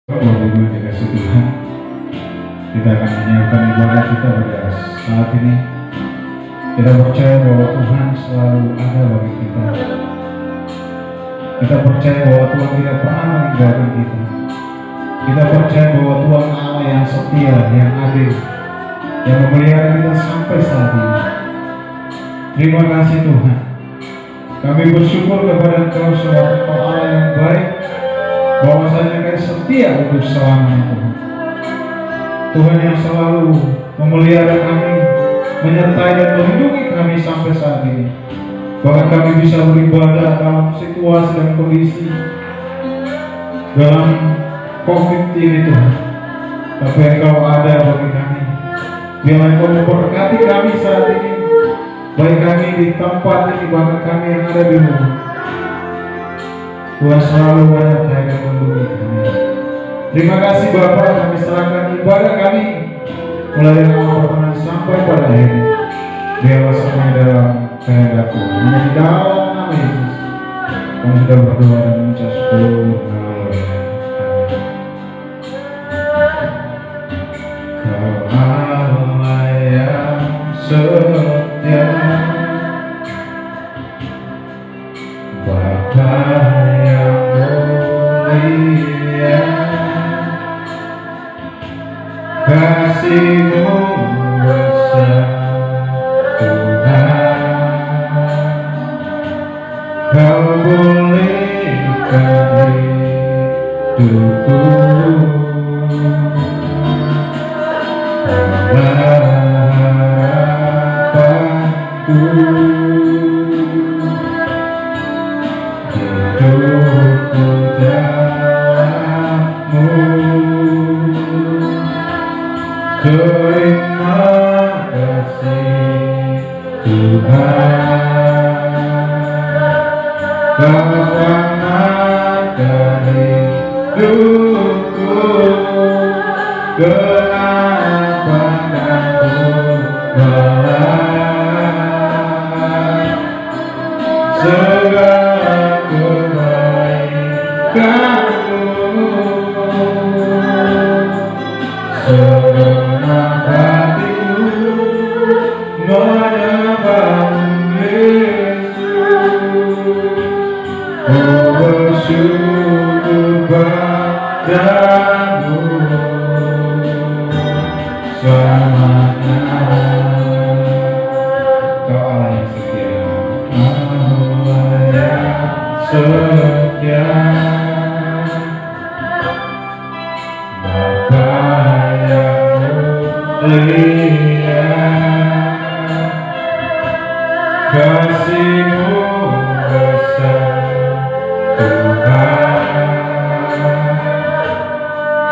Bapak Ibu yang dikasih Tuhan, kita akan menyiapkan ibadah kita pada saat ini. Kita percaya bahwa Tuhan selalu ada bagi kita. Kita percaya bahwa Tuhan tidak pernah meninggalkan kita. Kita percaya bahwa Tuhan Allah yang setia, yang adil, yang memelihara kita sampai saat ini. Terima kasih Tuhan. Kami bersyukur kepada Engkau selaku Allah yang baik, bahwasanya Engkau setia untuk selamanya Tuhan. Tuhan yang selalu memelihara kami, menyertai dan melindungi kami sampai saat ini. Bahkan kami bisa beribadah dalam situasi dan kondisi dalam COVID ini Tuhan. Tapi Engkau ada bagi kami. Biarlah Engkau memberkati kami saat ini, baik kami di tempat ini, bahkan kami yang ada di rumah. Tuhan selalu menyertai dan melindungi kami. Terima kasih Bapa, kami serahkan ibadah kami mulai dari awal pertengahan sampai pada akhirnya. Biarlah semuanya dalam kehendak Tuhan. Hanya di dalam nama Yesus kami sudah berdoa dan mengucap syukur. Haleluya. Kau Allah yang setia, Bapa yang mulia, kasih-Mu besar Tuhan. Kau pulihkan hidupku, harapanku, hidupku dalam-Mu. Terima kasih Tuhan, Kau selamatkan hidupku. Kenapa Kau balas segala kebaikan-Mu? Segenap hatiku menyembah-Mu Yesus. Oh, bersyukur padamu selamanya. Kau Allah yang setia, Allah yang setia, Bapa yang mulia, kasih-Mu besar Tuhan.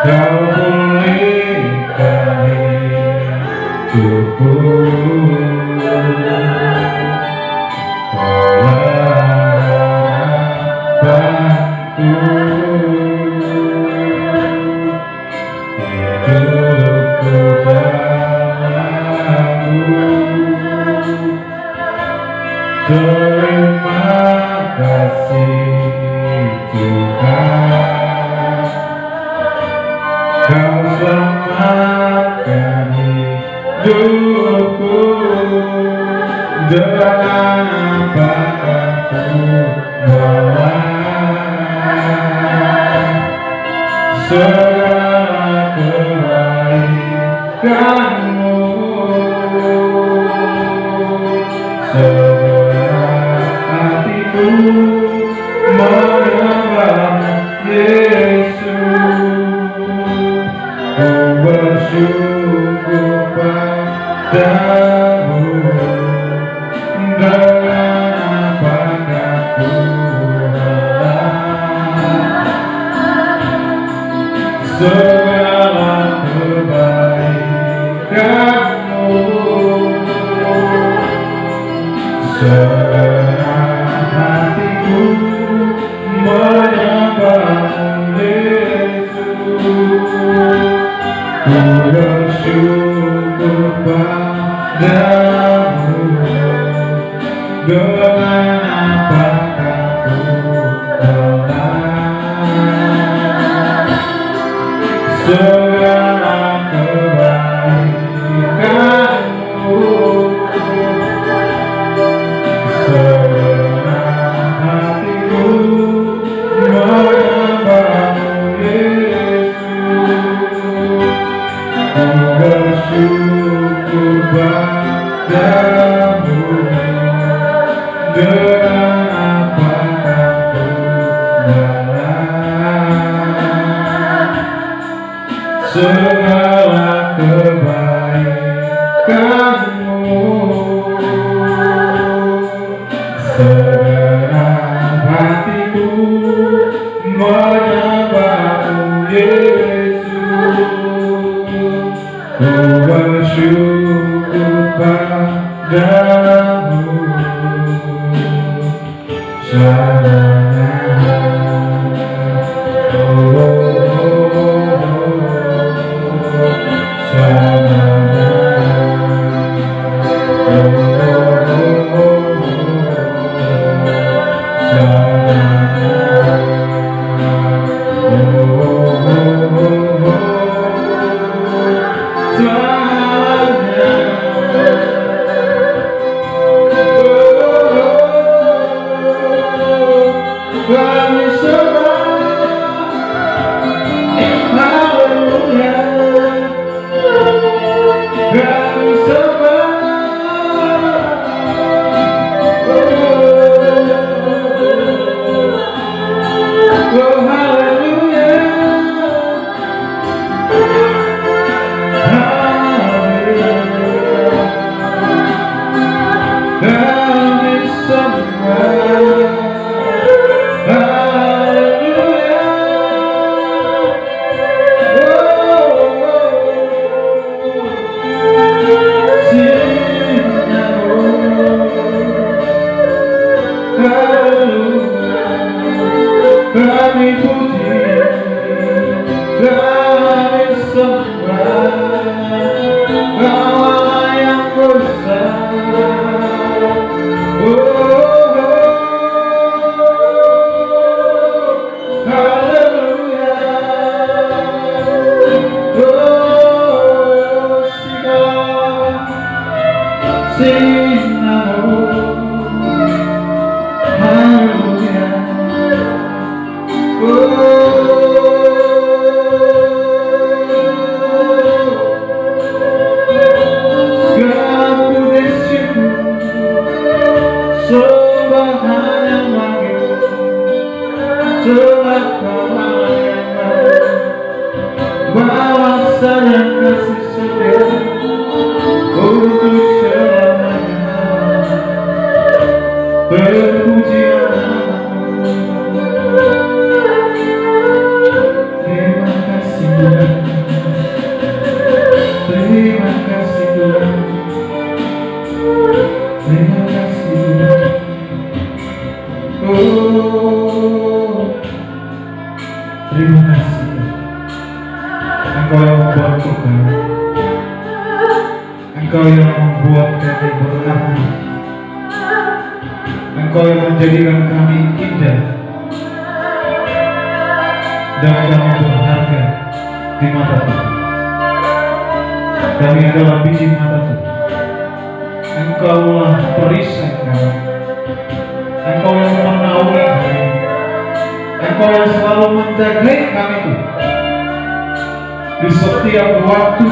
Kau pulihkan hidupku, Kau harapanku, hidupku dalam-Mu. Terima kasih Tuhan, Kau selamatkan hidupku. Dengan apa Aku balas segala kebaikan-Mu. Segenap hatiku menyembah-Mu Yesus. Oh, bersyukur padamu. Dengan apakah ku balas segala kebaikan-Mu. Segenap hatiku menyembah-Mu Yesus. Ku bersyukur padamu. Dengan apakah ku balas segala kebaikan-Mu, segenap hatiku menyembah-Mu Yesus. Ku bersyukur padamu dengan apa aku berharap. Segala kebaikan-Mu, segenap hatiku menyembah-Mu Yesus. Ku bersyukur padamu selamanya. Kami puji, kami sembah, Kau yang besar. Haleluya. Sing-Mu. Haleluya. Terima kasih Tuhan. Terima kasih Tuhan. Oh, terima kasih. Engkau yang membuatku kaya. Engkau yang membuat kami berarti. Engkau yang menjadikan kami indah dan kami berharga di mata Tuhan. Kami adalah biji mata Tuhan. Engkaulah perisai kami. Engkau yang menaungi kami. Engkau yang selalu menjaga kami Tuhan. Di setiap waktu,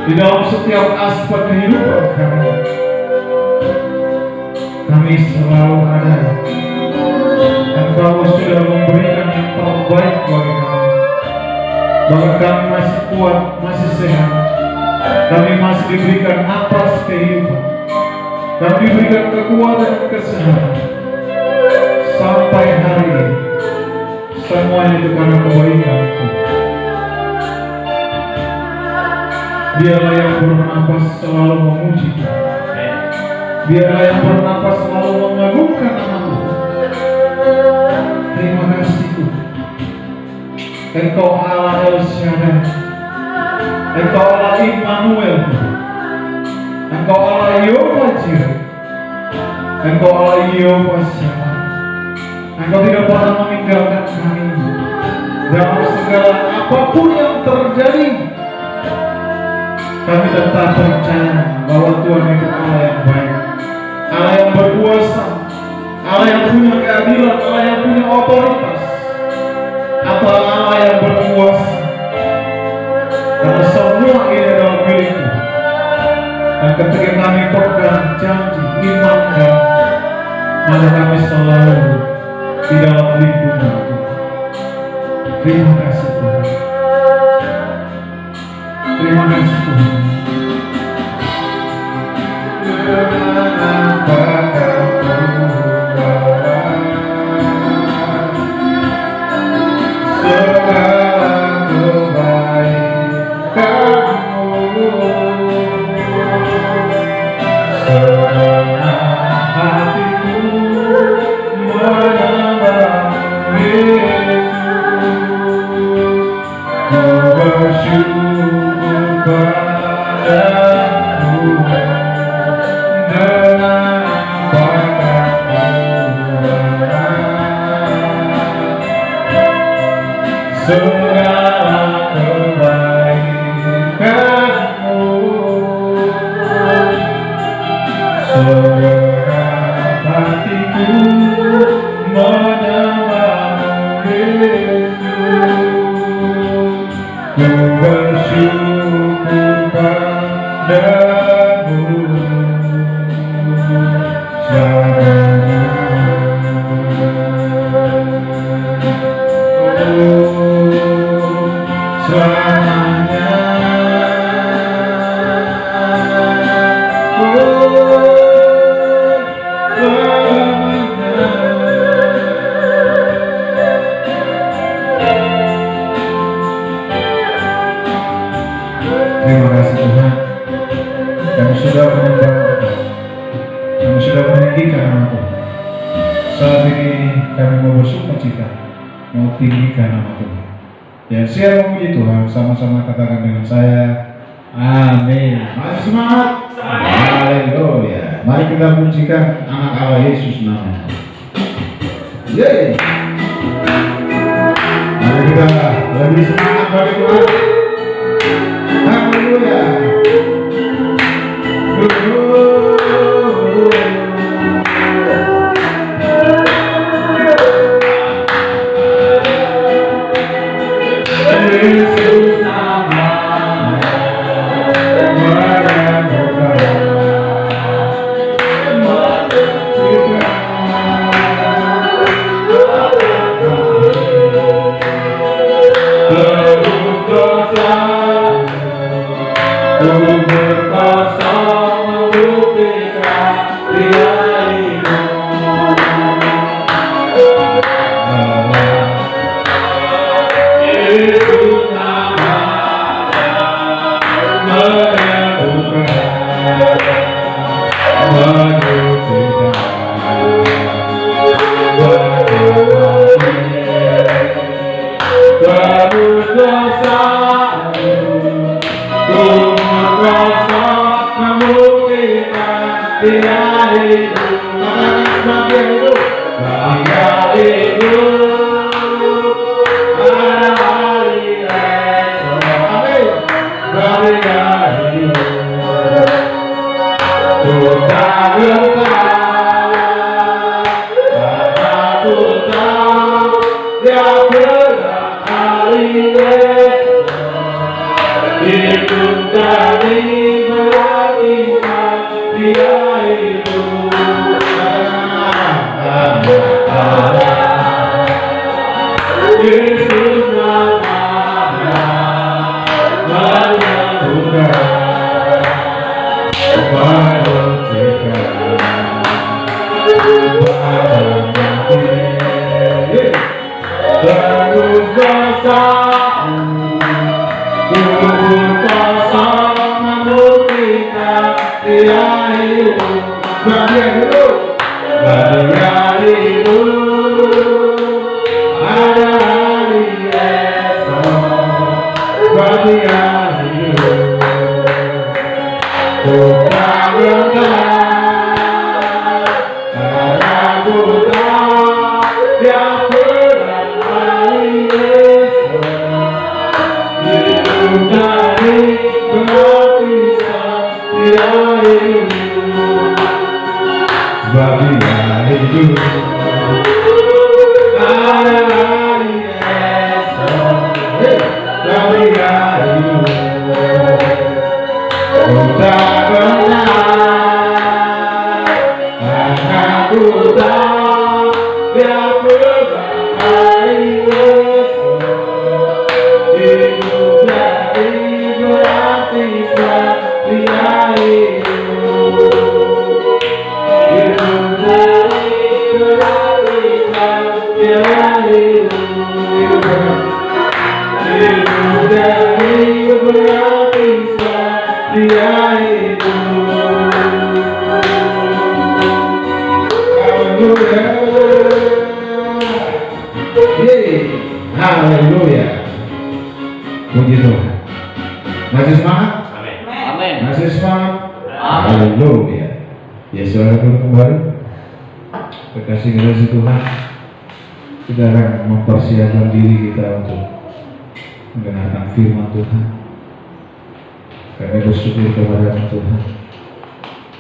di dalam setiap aspek kehidupan kami, kami selalu ada. Engkau sudah memberikan yang terbaik bagi kami. Bahkan kami masih kuat, masih sehat. Kami masih diberikan napas kehidupan. Kami diberikan kekuatan dan kesehatan sampai hari ini. Semuanya itu karena kebaikan-Mu. Biarlah yang bernapas selalu memuji Tuhan. Biarlah yang bernapas selalu mengagungkan nama-Mu. Terima kasih Tuhan. Engkau Allah El Shaddai. Engkau Allah Immanuel. Engkau Allah Yehova Jireh. Engkau Allah Yehova Shammah. Engkau tidak pernah meninggalkan kami dalam segala apapun yang kami tetap percaya bahwa Tuhan itu Allah yang baik, Allah yang berkuasa, Allah yang punya keadilan, Allah yang punya otoritas, atau Allah yang berkuasa. Karena semua ini adalah milik-Mu. Dan ketika kami pegang janji iman kami, maka kami selalu di dalam lindungan Tuhan. Terima kasih Tuhan. Terima kasih Tuhan. Segala kebaikan-Mu, segenap hatiku menyembah-Mu Yesus. Ku bersyukur padamu selamanya. Selamanya, terima kasih Tuhan. Kami sudah menyembah Tuhan, kami sudah meninggikan nama Tuhan. Saat ini kami mau bersukacita, mau tinggikan nama Tuhan. Ya, siap memuji Tuhan, sama-sama katakan dengan saya, amin. Masih semangat? Haleluya. Mari kita pujikan anak Allah Yesus namanya. Yeay. Mari kita lebih semangat bagi Tuhan. Haleluya. Yesus namanya Dari kami rayu, kau tak benar, aku tak biar berbagai hidup dari berarti setia hidup dari berarti setia hidup dari berarti setia hidup. Haleluya. Puji Tuhan. Masih semangat? Amin. Masih semangat? Amin. Haleluya. Ya saudara kembali. Kekasih Tuhan, kita akan mempersiapkan diri kita untuk mendengarkan firman Tuhan. Kami bersyukur kepada Tuhan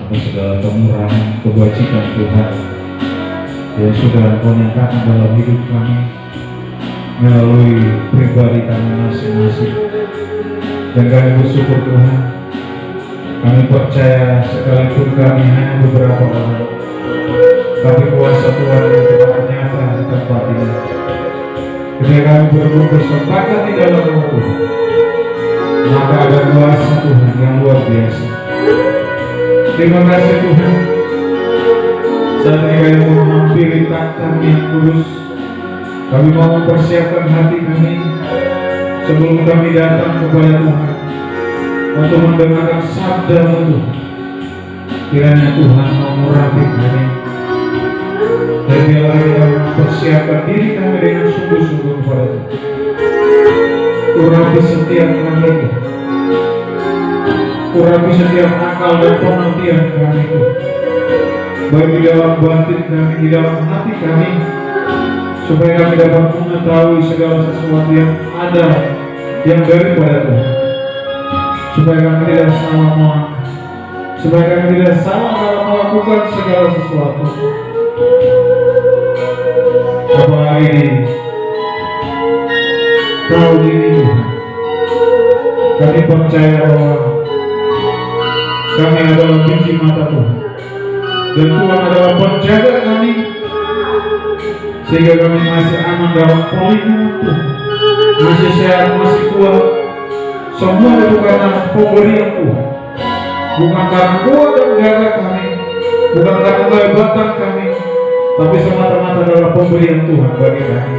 atas segala kemurahan, kebajikan Tuhan yang sudah Engkau nyatakan dalam hidup kami melalui pribadi kami masing-masing. Dan kami bersyukur Tuhan, kami percaya sekalipun kami hanya beberapa orang, tapi kuasa Tuhan yang telah nyata di tempat ini. Ketika kami bersepakat di dalam Roh Tuhan, maka ada kuasa Tuhan yang luar biasa. Terima kasih Tuhan. Saat ini kami mau menghampiri takhta yang kudus. Kami mau mempersiapkan hati kami sebelum kami datang kepada Tuhan untuk mendengarkan sabda Tuhan. Kiranya Tuhan mengurapi kami. Dan biarlah kita mempersiapkan diri kami dengan sungguh-sungguh kepada Tuhan. Urapi setiap kami, urapi setiap akal dan pengertian kami, baik di dalam batin kami, di dalam hati kami, supaya kami dapat mengetahui segala sesuatu yang ada yang daripada Tuhan, supaya kami tidak salah melangkah, supaya kami tidak salah dalam melakukan segala sesuatu. Apa hari ini, tahun ini Tuhan, kami percaya bahwa kami adalah biji mata Tuhan, dan Tuhan adalah penjaga kami, sehingga kami masih aman dalam perlindungan Tuhan, masih sehat, masih kuat. Semua itu karena pemberian Tuhan, bukan karena kuat dan jaga kami, bukan karena kehebatan kami, tapi semata-mata adalah pemberian Tuhan bagi kami.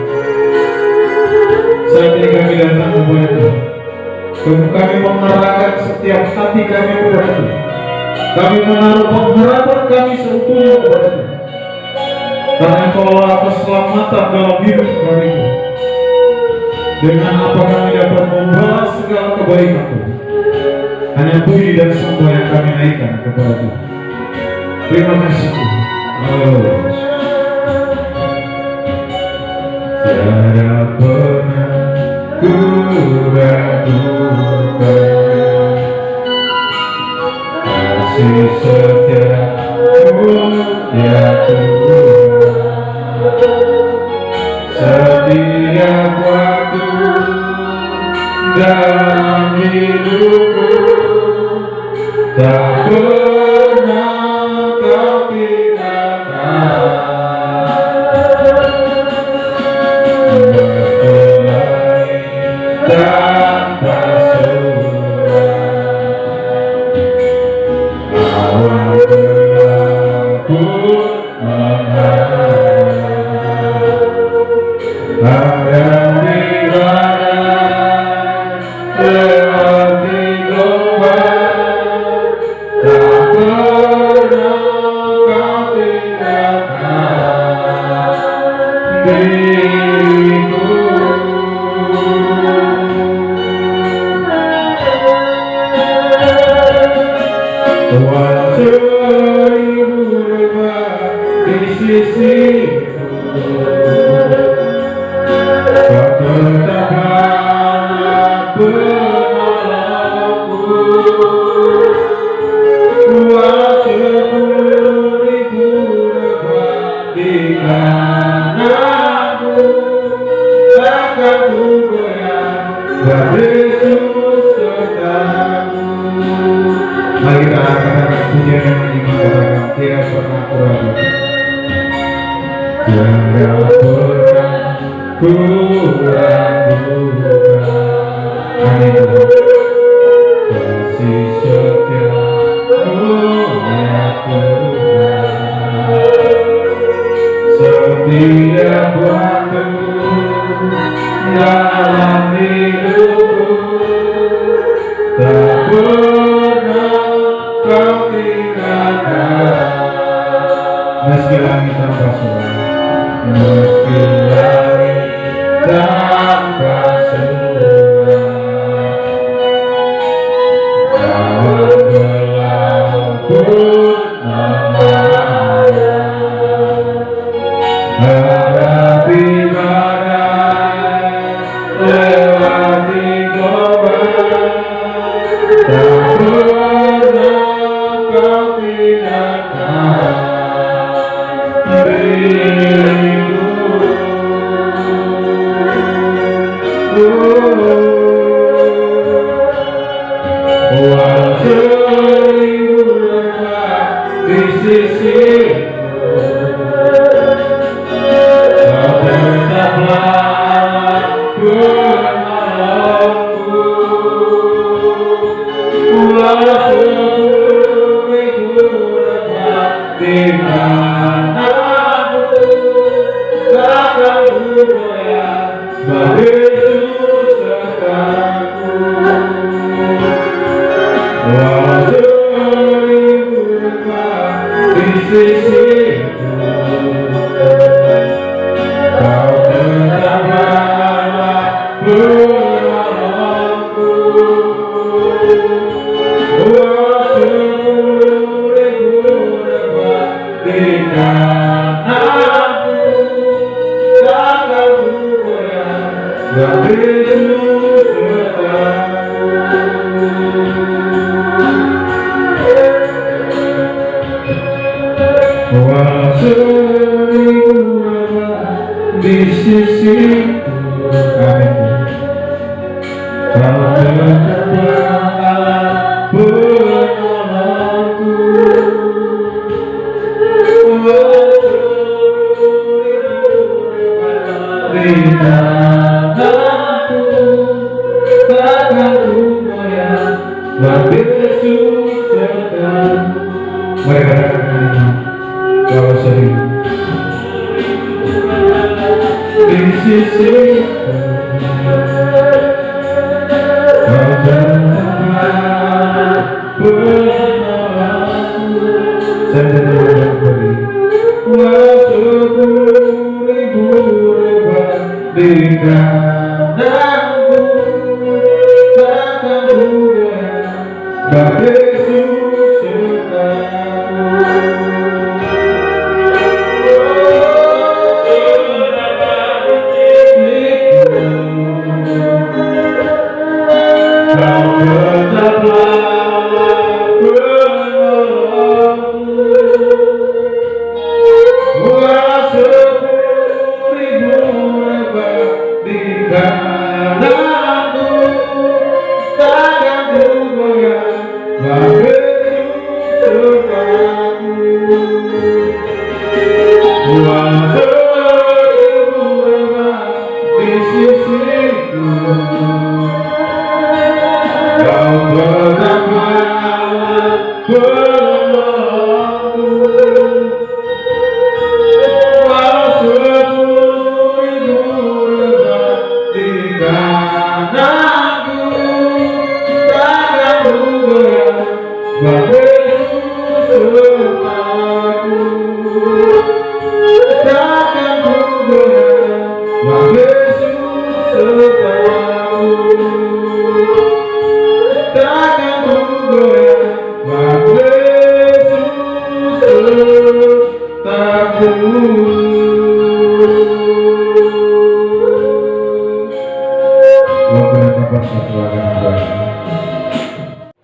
Saat ini kami datang kepada Tuhan, kami mengarahkan setiap hati kami kepada Tuhan. Kami menaruh pengharapan kami seutuhnya kepada Tuhan, karena Engkaulah keselamatan dalam hidup kami. Dengan apa kami dapat membalas segala kebaikan Tuhan? Hanya puji dan sembah yang kami naikkan kepada Tuhan. Terima kasih Tuhan. Haleluya. Tiada pernah ku ragukan kasih setiamu ya Tuhan. Setiap waktu dalam hidupku tak pernah kau tinggalkan. Tanpa surat awal berlaku mengharap ada di barat lewat di gelombang, tak pernah kau tinggalkan diriku. Tuhan seribu rebah di sisiku, kau tetaplah penolongku. Tuhan 10.000 rebah di kananku, takkan ku goyah Tuhan Yesus sertaku. Mari kita angkat pujian yang ingin katakan tidak pernah ragu. Tidak pernah ku ragukan. Amin Tuhan. Kasih setiamu ya Tuhan. Setiap waktu dalam hidupku tak pernah kau tinggalkan. Meski langit tanpa surga, meski langit tanpa surga, awan gelap pun menyala. Hadapi badai, lewati gombang, tak pernah kau tinggalkan diriku. Walau seribu lekat di sisiku, tetaplah menolongku. Walau sepuluh ribu lekat di manaku, takkan ku goyah sebab Yesus sertaku. Walau seribu lekat di sisiku, kau tetaplah menolongku. Walau sepuluh ribu lekat di kananku, takkan ku goyah sebab Yesus sertaku. Walau seribu lekat di sisiku, amin. Kau tetaplah penolongku. Walau sepuluh ribu lekat di tanganku, takkan ku goyah sebab Yesus sertaku. Mari katakan ini. Walau seribu di sisiku, kau tetaplah penolongku. Saya menjadi beri. Walau sepuluh ribu lebat di kananku, takkan ku goyah sebab Yesus sertaku.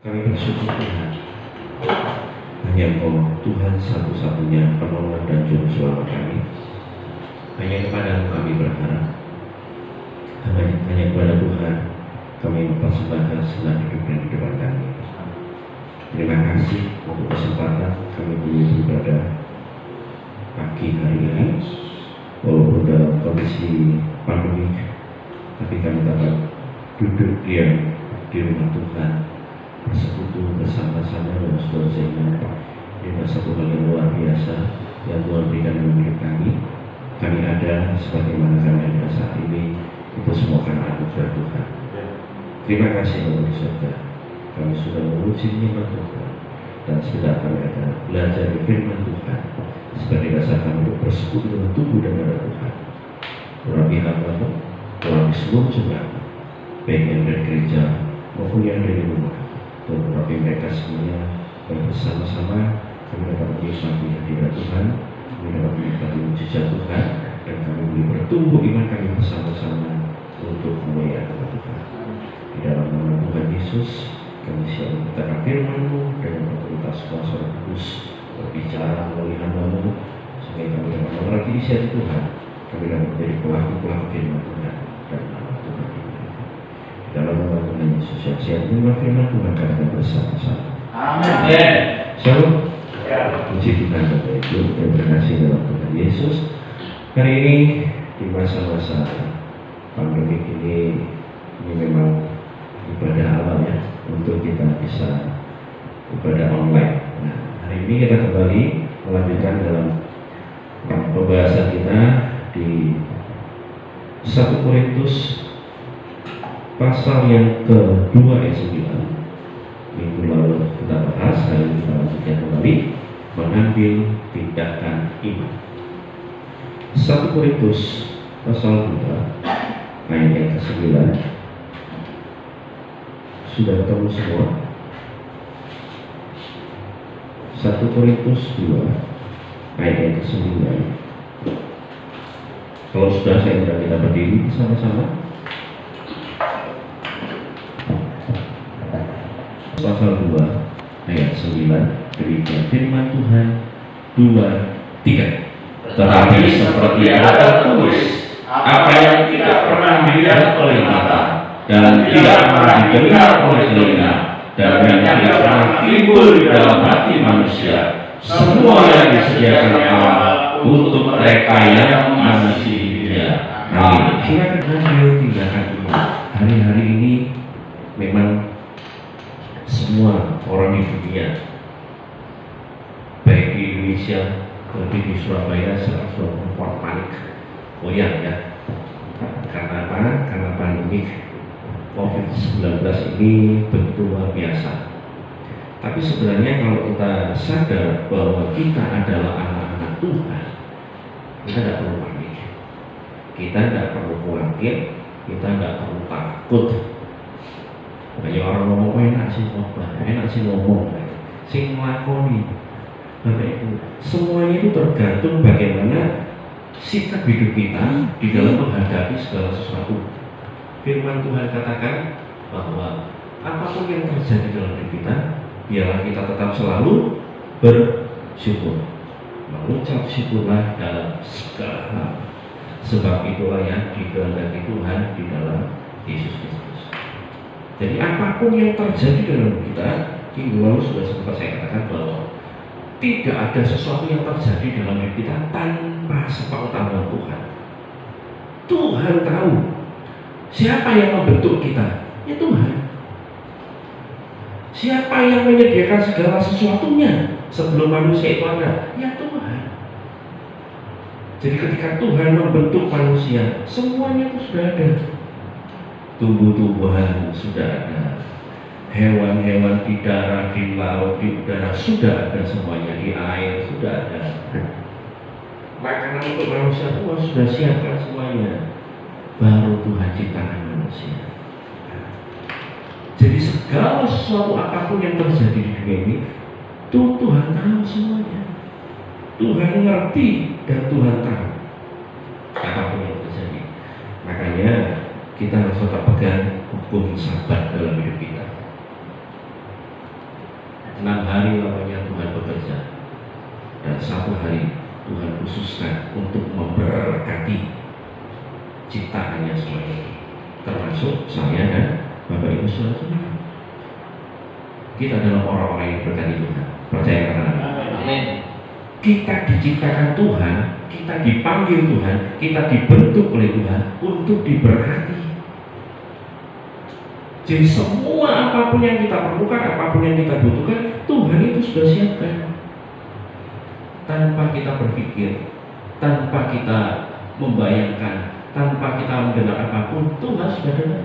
Kami bersyukur Tuhan, hanya Engkau Tuhan satu-satunya penolong dan juru selamat kami. Hanya kepada kami berharap, hanya kepada Tuhan kami persembahkan segenap hidup dan kehidupan kami. Terima kasih untuk kesempatan kami boleh beribadah pagi hari ini, walaupun dalam kondisi pandemi, tapi kami dapat duduk diam di rumah Tuhan, bersekutu bersama-sama dengan saudara seiman. Ini satu hal yang luar biasa yang Tuhan berikan dalam hidup kami. Kami ada sebagaimana kami ada saat ini, itu semua karena anugerah Tuhan. Terima kasih Bapak di surga. Kami sudah menguji nikmat Tuhan, dan sudah kami ada belajar di firman Tuhan sebagai dasar kami untuk bersekutu dengan tubuh dan darah Tuhan. Urapi hamba-Mu, urapi seluruh jemaat, baik yang dari gereja maupun yang dari rumah, dan urapi mereka semuanya, dan bersama-sama kami dapat menikmati hadirat Tuhan, kami dapat menikmati mujizat Tuhan, dan kami boleh bertumbuh iman kami bersama-sama untuk memuliakan Tuhan. Di dalam nama Tuhan Yesus, kami siap memberitakan firman-Mu dengan otoritas kuasa Roh Kudus berbicara melalui hamba-Mu, sehingga kami dapat mengerti isi hati Tuhan. Kami dapat menjadi pelaku-pelaku firman Tuhan dan nama Tuhan dimuliakan. Di dalam nama Tuhan Yesus yang siap menerima firman Tuhan, kami bersama-sama. Amin. Shalom. Puji Tuhan Bapak Ibu, terima kasih dalam Tuhan Yesus. Hari ini di masa-masa pandemi ini memang ibadah alam ya, untuk kita bisa ibadah online. Nah, hari ini kita kembali melanjutkan dalam pembahasan kita di 1 Korintus pasal yang ke-2 ayat 9. Minggu lalu kita bahas, hari ini kita lanjutkan kembali mengambil tindakan iman. 1 Korintus pasal 2 ayat yang ke-9. Sudah ketemu semua? 1 Korintus 2 ayat yang ke-9. Kalau sudah, saya undang kita berdiri sama-sama. Pasal 2 ayat 9, demikian firman Tuhan 2:3. Tetapi seperti ada tertulis, apa yang tidak pernah dilihat oleh mata dan tidak pernah didengar oleh telinga dan yang tidak pernah timbul di dalam hati manusia, semua yang disediakan Allah untuk mereka yang mengasihi Dia. Amin. Silakan ambil tindakan iman. Hari-hari ini memang semua orang di dunia, baik di Indonesia maupun di Surabaya, sekarang sudah membuat panik goyang ya. Karena apa? Karena pandemi COVID-19 ini begitu luar biasa. Tapi sebenarnya kalau kita sadar bahwa kita adalah anak-anak Tuhan, kita tidak perlu panik, kita tidak perlu khawatir, kita tidak perlu takut. Banyak orang ngomong, enak sih ngomong, enak sih ngomong, sing ngelakoni. Bapak Ibu, semuanya itu tergantung bagaimana sikap hidup kita di dalam menghadapi segala sesuatu. Firman Tuhan katakan bahwa apapun yang terjadi dalam hidup kita, biarlah kita tetap selalu bersyukur. Mengucap syukurlah dalam segala hal, sebab itulah yang dikehendaki Tuhan di dalam Yesus Kristus. Jadi apapun yang terjadi dalam kita, minggu lalu sudah sempat saya katakan bahwa tidak ada sesuatu yang terjadi dalam hidup kita tanpa sepengetahuan Tuhan. Tuhan tahu siapa yang membentuk kita, ya Tuhan. Siapa yang menyediakan segala sesuatunya sebelum manusia itu ada, ya Tuhan. Jadi ketika Tuhan membentuk manusia, semuanya itu sudah ada. Tumbuh-tumbuhan sudah ada, hewan-hewan di darat, di laut, di udara sudah ada, semuanya di air sudah ada. Makanan untuk manusia Tuhan sudah siapkan semuanya. Baru Tuhan ciptakan manusia. Jadi segala sesuatu apapun yang terjadi di dunia ini, Tuhan tahu semuanya. Tuhan ngerti dan Tuhan tahu apapun yang terjadi. Makanya kita harus tetap pegang hukum Sabat dalam hidup kita. 6 hari lamanya Tuhan bekerja, dan 1 hari Tuhan khususkan untuk memberkati ciptaannya semuanya, termasuk saya dan saudara-saudara. Kita adalah orang-orang yang diberkati Tuhan. Percaya kata Amin. kita diciptakan Tuhan, kita dipanggil Tuhan, kita dibentuk oleh Tuhan untuk diberkati. Jadi semua apapun yang kita perlukan, apapun yang kita butuhkan, Tuhan itu sudah siapkan. Tanpa kita berpikir, tanpa kita membayangkan, tanpa kita mendengar apapun, Tuhan sudah dengar.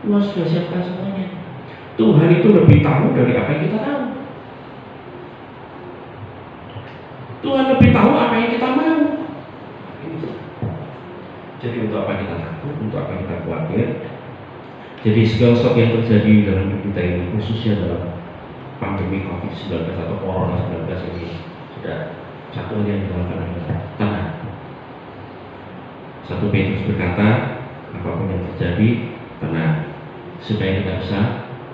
Tuhan sudah siapkan semuanya. Tuhan itu lebih tahu dari apa yang kita tahu. Tuhan lebih tahu apa yang kita mau. Jadi untuk apa kita takut, untuk apa kita khawatir. Jadi segala sesuatu yang terjadi dalam hidup kita ini, khususnya dalam pandemi COVID-19 atau Corona 19 ini, sudah satu yang dilakukan adalah tenang. 1 Petrus berkata, apapun yang terjadi, tenang, supaya kita bisa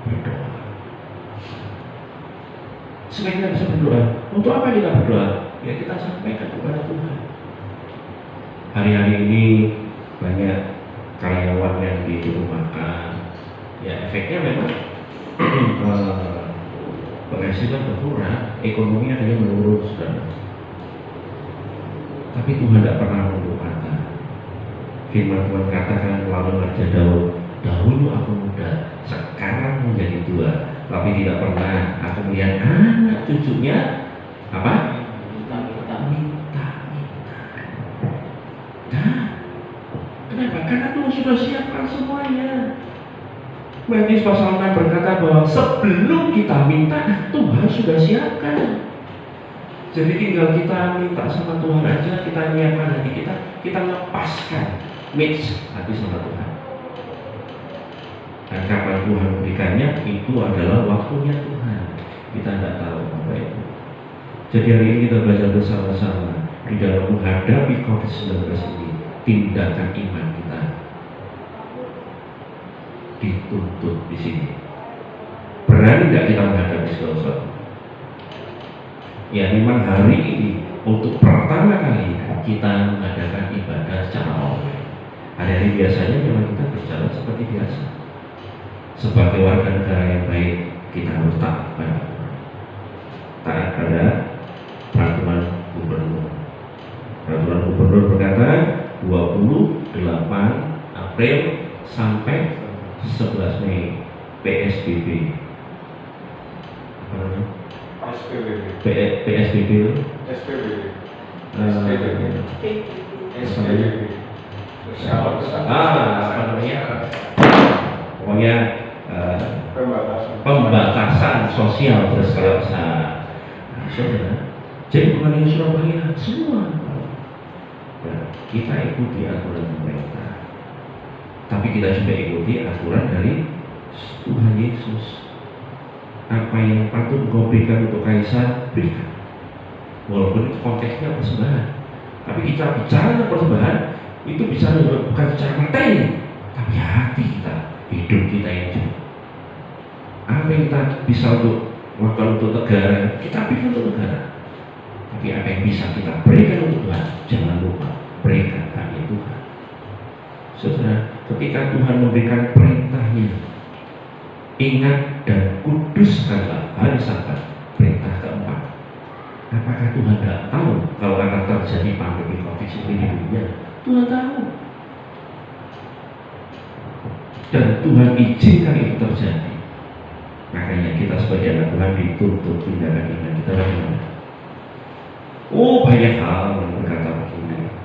berdoa. Supaya kita bisa berdoa. Untuk apa kita berdoa? Ya kita sampaikan kepada Tuhan. Hari-hari ini banyak karyawan yang dirumahkan. Ya efeknya memang penghasilan berkurang, ekonomi akhirnya menurun, saudara. Tapi Tuhan tidak pernah melupakan. Firman Tuhan katakan melalui Raja Daud, dahulu aku muda, sekarang menjadi tua, tapi tidak pernah aku melihat anak cucunya apa? Minta. Nah, kenapa? Karena Tuhan sudah siapkan semuanya. Matius pasal 6 berkata bahwa sebelum kita minta, Tuhan sudah siapkan. Jadi tinggal kita minta sama Tuhan aja, kita nyiapkan hati kita lepaskan match hati sama Tuhan. Dan kapan Tuhan memberikannya, itu adalah waktunya Tuhan. Kita tidak tahu apa itu. Jadi hari ini kita belajar bersama-sama di dalam menghadapi COVID-19 ini, tindakan iman kita dituntut di sini. Berani tidak kita menghadapi segala sesuatu? Ya memang hari ini untuk pertama kali kita mengadakan ibadah secara online. Hari-hari biasanya memang kita berjalan seperti biasa. Sebagai warga negara yang baik, kita harus taat pada aturan. Taat pada peraturan gubernur. Peraturan gubernur berkata 28 April sampai 11 Mei PSBB. Apa namanya? PSBB itu? Apa namanya? Pokoknya pembatasan sosial berskala besar. Nah, saudara, jadi bukan hanya Surabaya, semua. Nah, kita ikuti aturan pemerintah, tapi kita juga ikuti aturan dari Tuhan Yesus. Apa yang patut kau berikan untuk kaisar, berikan. Walaupun itu konteksnya persembahan, tapi kita bicara persembahan itu bisa bukan secara materi, tapi hati kita, hidup kita yang juga. Apa yang kita bisa untuk lakukan untuk negara, kita berikan untuk negara. Tapi apa yang bisa kita berikan untuk Tuhan, jangan lupa berikan hanya Tuhan. Saudara, ketika Tuhan memberikan perintahnya, ingat dan kuduskanlah hari Sabat, perintah keempat. Apakah Tuhan tidak tahu kalau akan terjadi pandemi COVID-19 di dunia? Tuhan tahu. Dan Tuhan izinkan itu terjadi. Makanya kita sebagai anak Tuhan dituntut tindakan iman kita bagaimana? Oh banyak hal yang berkata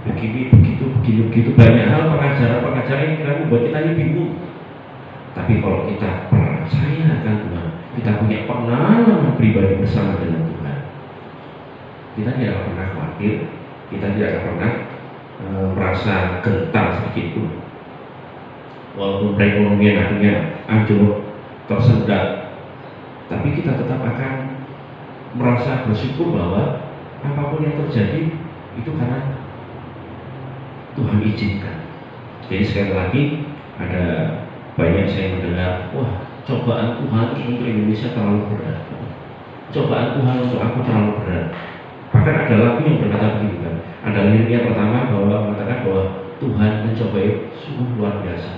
begini, begitu banyak hal pengajaran yang kira membuat kita ini bingung. Tapi kalau kita percaya akan Tuhan, kita punya pengalaman pribadi bersama dengan Tuhan, kita tidak pernah khawatir, kita tidak pernah merasa gentar sedikit pun. Walaupun perekonomian akhirnya hancur, tersendat, tapi kita tetap akan merasa bersyukur bahwa apapun yang terjadi itu karena Tuhan izinkan. Jadi sekali lagi ada banyak saya mendengar, wah cobaan Tuhan untuk Indonesia terlalu berat, cobaan Tuhan untuk aku terlalu berat. Bahkan ada lagu yang berkata begitu kan. Ada liriknya pertama bahwa mengatakan bahwa Tuhan mencobai sungguh luar biasa.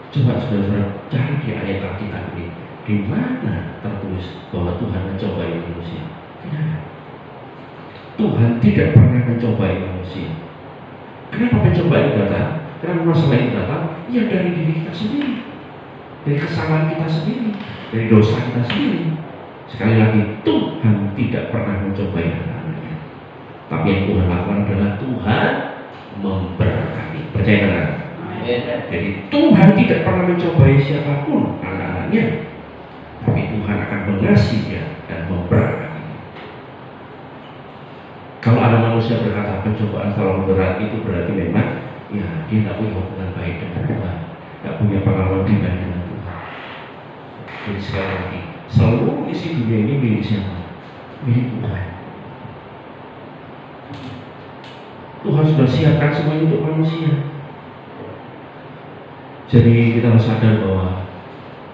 Coba saudara cari di ayat Alkitab ini, di mana tertulis bahwa Tuhan mencobai manusia? Tidak ada. Tuhan tidak pernah mencobai manusia. Kenapa pencobaan datang? Kenapa masalah itu datang? Ya dari diri kita sendiri, dari kesalahan kita sendiri, dari dosa kita sendiri. Sekali lagi, Tuhan tidak pernah mencobai anak-anaknya. Tapi yang Tuhan lakukan adalah Tuhan memberkati. Percaya kan? Jadi Tuhan tidak pernah mencobai siapapun anak-anaknya, tapi Tuhan akan mengasihi dia dan memberkati. Kalau ada manusia berkata pencobaan terlalu berat, itu berarti memang ya dia tidak punya hubungan baik dengan Tuhan, tidak punya pengalaman pribadi dengan Tuhan. Jadi sekali lagi, seluruh isi dunia ini milik siapa? Milik Tuhan. Tuhan sudah siapkan semuanya untuk manusia. Jadi kita harus sadar bahwa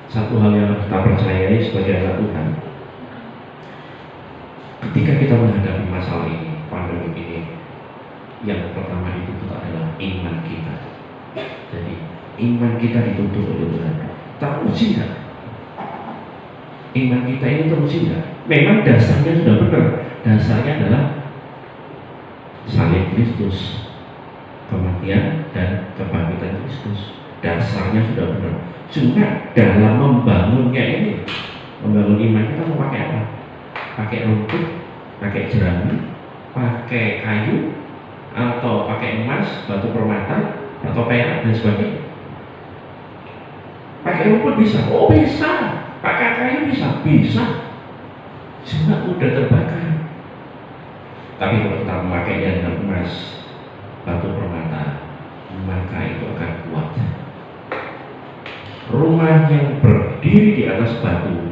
satu hal yang kita percayai sebagai anak Tuhan, ketika kita menghadapi masalah ini, pandemi ini, yang pertama dituntut adalah iman kita. Jadi iman kita dituntut oleh Tuhan. Teruji nggak? Iman kita ini teruji nggak? Memang dasarnya sudah benar. Dasarnya adalah salib Kristus, kematian dan kebangkitan Kristus. Dasarnya sudah benar. Cuma dalam membangunnya ini, membangun iman kita mau pakai apa? Pakai rumput, pakai jerami, pakai kayu, atau pakai emas, batu permata, atau perak dan sebagainya. Pakai rumput bisa? Oh bisa. Pakai kayu bisa? Bisa. Cuma udah terbakar. Tapi kalau kita memakainya dengan emas, batu permata, maka itu akan kuat. Rumah yang berdiri di atas batu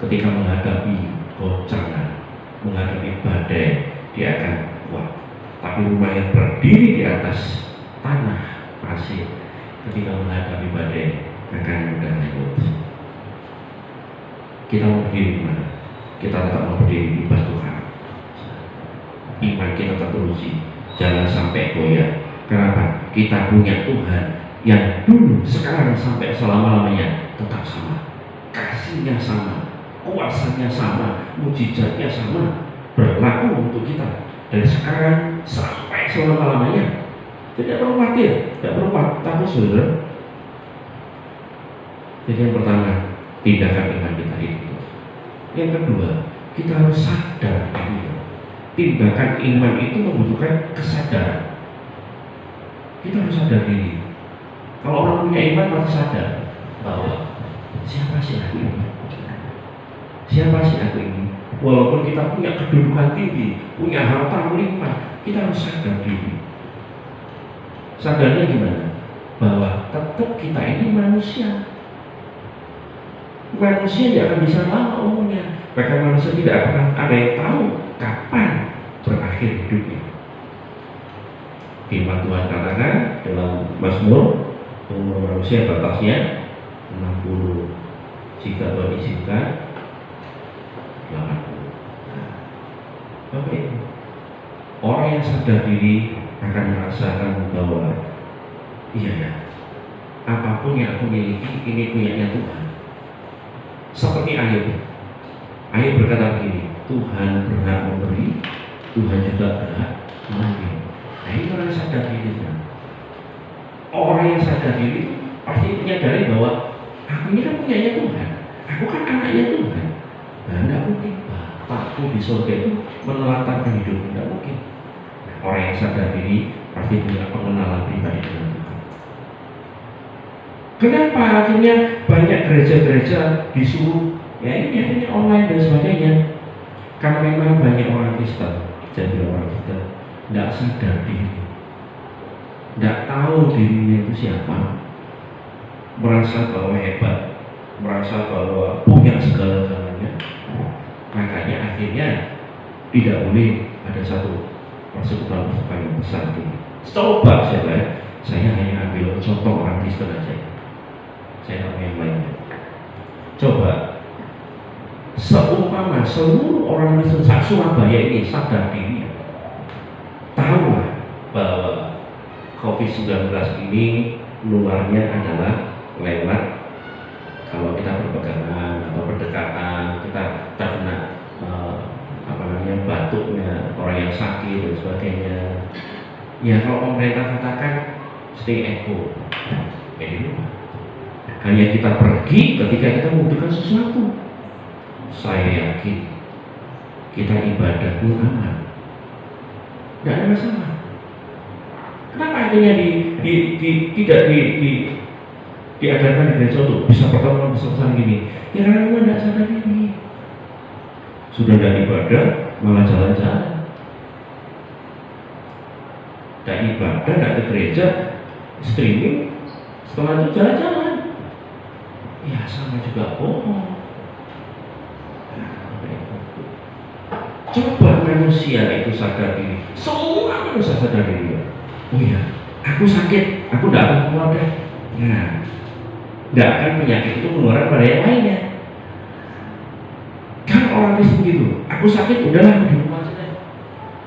ketika menghadapi goncangan, menghadapi badai, dia akan kuat. Tapi rumah yang berdiri di atas tanah pasir ketika menghadapi badai akan mudah hanyut. Kita mau berdiri di mana? Kita tetap mau berdiri di batu karang. Iman kita teruji, jangan sampai goyah. Kenapa? Kita punya Tuhan yang dulu, sekarang, sampai selama-lamanya tetap sama. Kasihnya sama, kuasanya sama, mujizatnya sama, berlaku untuk kita dari sekarang sampai selama-lamanya. Tidak perlu khawatir, tidak perlu takut saudara. Jadi yang pertama, tindakan iman kita itu. Yang kedua, kita harus sadar diri. Tindakan iman itu membutuhkan kesadaran. Kita harus sadar diri. Kalau orang punya iman pasti sadar bahwa siapa sih aku ini? Siapa sih aku ini? Walaupun kita punya kedudukan tinggi, punya harta melimpah, kita harus sadar diri. Sadarnya gimana? Bahwa tetap kita ini manusia. Manusia tidak akan bisa lama umurnya. Bahkan manusia tidak akan ada yang tahu kapan berakhir hidupnya. Firman Tuhan katakan dalam Mazmur, umur manusia batasnya 60, jika Tuhan izinkan 80. Oke. Orang yang sadar diri akan merasakan bahwa iya ya, apapun yang aku miliki ini punyanya Tuhan. Seperti Ayub. Ayub berkata begini, Tuhan berhak memberi, Tuhan juga berhak mengambil. Nah ini orang yang sadar diri. Orang yang sadar diri pasti menyadari bahwa aku ini kan punyanya Tuhan, aku kan anaknya Tuhan. Nah tidak mungkin Bapakku di surga itu menelantarkan hidup, tidak mungkin. Nah, orang yang sadar diri pasti punya pengenalan pribadi dengan Tuhan. Kenapa akhirnya banyak gereja-gereja disuruh ya ini akhirnya online dan sebagainya? Karena memang banyak orang Kristen, jadi orang Kristen tidak sadar diri, tidak tahu dirinya itu siapa, merasa bahwa hebat, merasa bahwa punya segala-galanya. Makanya akhirnya tidak boleh ada satu persekutuan yang besar ini. Coba saya hanya ambil contoh orang Kristen aja, saya tahu yang lainnya. Coba seumpama seluruh orang Kristen Surabaya ini sadar diri, tahulah bahwa COVID-19 ini nularnya adalah lewat kalau kita berpegangan atau berdekatan, kita terkena batuknya orang yang sakit dan sebagainya. Ya kalau pemerintah katakan stay at home, di rumah. Hanya kita pergi ketika kita membutuhkan sesuatu. Saya yakin kita ibadah pun aman, tidak ada masalah. Kenapa akhirnya tidak diadakan di gereja untuk bisa pertemuan besar-besaran gini? Ya karena memang tidak sadar diri. Sudah tidak ibadah, malah jalan-jalan. Tidak ibadah, tidak ke gereja, streaming, setelah itu jalan-jalan. Ya sama juga bohong. Coba manusia itu sadar diri. Semua manusia sadar diri. Oh iya, aku sakit, aku tidak akan keluar deh. Nah, tidak akan penyakit itu menular pada yang lainnya. Kan orang Kristen gitu, aku sakit, udahlah di rumah saja.